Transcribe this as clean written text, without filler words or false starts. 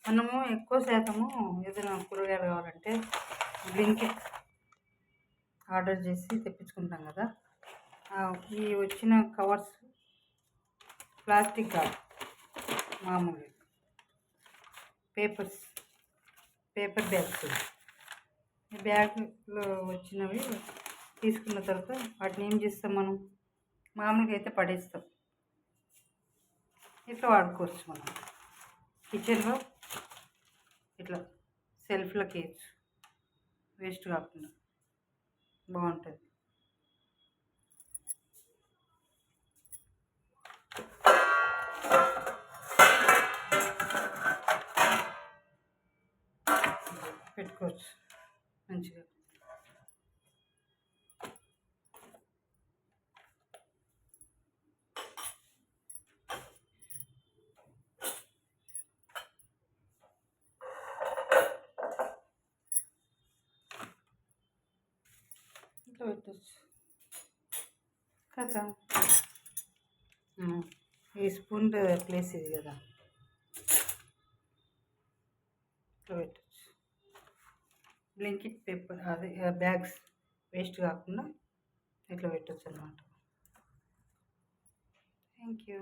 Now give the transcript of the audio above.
మనము ఎక్కువ శాతము ఏదైనా కూరగాయలు కావాలంటే బ్లింకిట్ ఆర్డర్ చేసి తెప్పించుకుంటాం కదా. ఈ వచ్చిన కవర్స్ ప్లాస్టిక్ కాదు, మామూలు పేపర్ బ్యాగ్స్. ఈ బ్యాగ్లో వచ్చినవి తీసుకున్న తర్వాత వాటిని ఏం చేస్తాం, మనం మామూలుగా అయితే పడేస్తాం. ఇట్లా వాడుకోవచ్చు మనం కిచెన్లో, ఇట్లా సెల్ఫ్లోకి వేయచ్చు, వేస్ట్ కాకుండా బాగుంటుంది. పెట్టుకోవచ్చు మంచిగా. ఇట్లా పెట్టచ్చు కదా. ఈ స్పూన్ ప్లేస్ ఇది కదా, ఇట్లా పెట్టచ్చు. బ్లింకిట్ పేపర్ అదే బ్యాగ్స్ వేస్ట్ కాకుండా ఇట్లా పెట్టచ్చు అన్నమాట. Thank you.